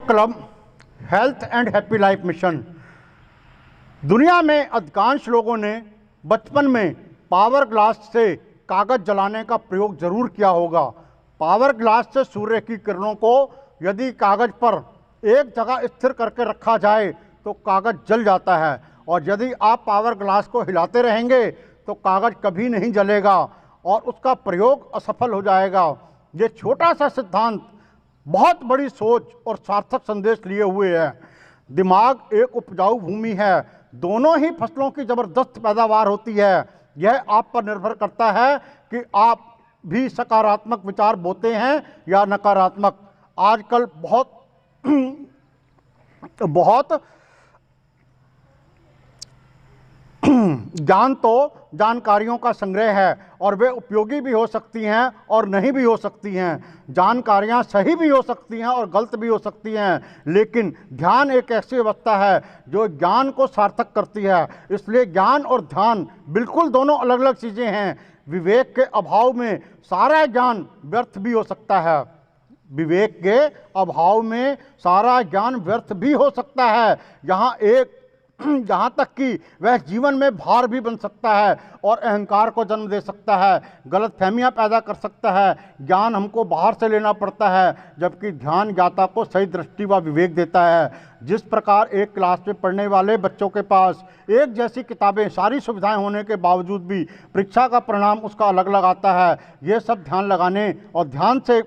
योग club health and happy life mission. दुनिया में अधिकांश लोगों ने बचपन में पावर ग्लास से कागज़ जलाने का प्रयोग जरूर किया होगा। पावर ग्लास से सूर्य की किरणों को यदि कागज़ पर एक जगह स्थिर करके रखा जाए तो कागज़ जल जाता है, और यदि आप पावर ग्लास को हिलाते रहेंगे तो कागज़ कभी नहीं जलेगा और उसका प्रयोग असफल हो जाएगा। ये छोटा सा सिद्धांत बहुत बड़ी सोच और सार्थक संदेश लिए हुए है। दिमाग एक उपजाऊ भूमि है, दोनों ही फसलों की ज़बरदस्त पैदावार होती है। यह आप पर निर्भर करता है कि आप भी सकारात्मक विचार बोते हैं या नकारात्मक। आजकल बहुत ज्ञान तो जानकारियों का संग्रह है और वे उपयोगी भी हो सकती हैं और नहीं भी हो सकती हैं। जानकारियां सही भी हो सकती हैं और गलत भी हो सकती हैं, लेकिन ध्यान एक ऐसी अवस्था है जो ज्ञान को सार्थक करती है। इसलिए ज्ञान और ध्यान बिल्कुल दोनों अलग अलग चीज़ें हैं। विवेक के अभाव में सारा ज्ञान व्यर्थ भी हो सकता है। विवेक के अभाव में सारा ज्ञान व्यर्थ भी हो सकता है, यहाँ तक कि वह जीवन में भार भी बन सकता है और अहंकार को जन्म दे सकता है, गलतफहमियां पैदा कर सकता है। ज्ञान हमको बाहर से लेना पड़ता है, जबकि ध्यान ज्ञाता को सही दृष्टि व विवेक देता है। जिस प्रकार एक क्लास में पढ़ने वाले बच्चों के पास एक जैसी किताबें, सारी सुविधाएं होने के बावजूद भी परीक्षा का परिणाम उसका अलग अलग आता है, ये सब ध्यान लगाने और ध्यान से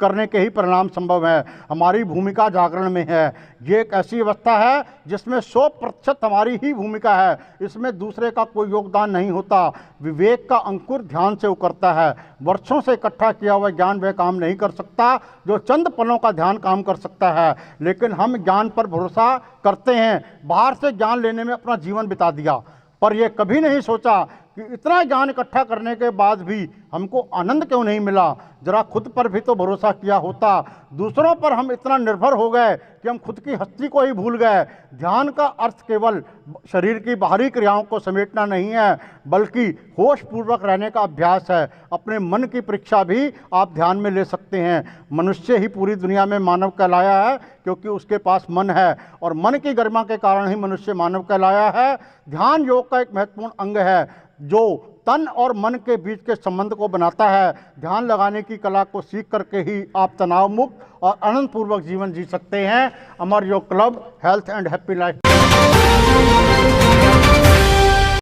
करने के ही परिणाम संभव है। हमारी भूमिका जागरण में है। ये एक ऐसी अवस्था है जिसमें 100% हमारी ही भूमिका है, इसमें दूसरे का कोई योगदान नहीं होता। विवेक का अंकुर ध्यान से उकरता है। वर्षों से इकट्ठा किया हुआ ज्ञान वह काम नहीं कर सकता जो चंद पलों का ध्यान काम कर सकता है। लेकिन हम ज्ञान पर भरोसा करते हैं, बाहर से ज्ञान लेने में अपना जीवन बिता दिया, पर यह कभी नहीं सोचा कि इतना ज्ञान इकट्ठा करने के बाद भी हमको आनंद क्यों नहीं मिला। जरा खुद पर भी तो भरोसा किया होता। दूसरों पर हम इतना निर्भर हो गए कि हम खुद की हस्ती को ही भूल गए। ध्यान का अर्थ केवल शरीर की बाहरी क्रियाओं को समेटना नहीं है, बल्कि होश पूर्वक रहने का अभ्यास है। अपने मन की परीक्षा भी आप ध्यान में ले सकते हैं। मनुष्य ही पूरी दुनिया में मानव कहलाया है क्योंकि उसके पास मन है, और मन की गरिमा के कारण ही मनुष्य मानव कहलाया है। ध्यान योग का एक महत्वपूर्ण अंग है जो तन और मन के बीच के संबंध को बनाता है। ध्यान लगाने की कला को सीख करके ही आप तनाव मुक्त और आनंद पूर्वक जीवन जी सकते हैं। अमर योग club health and happy life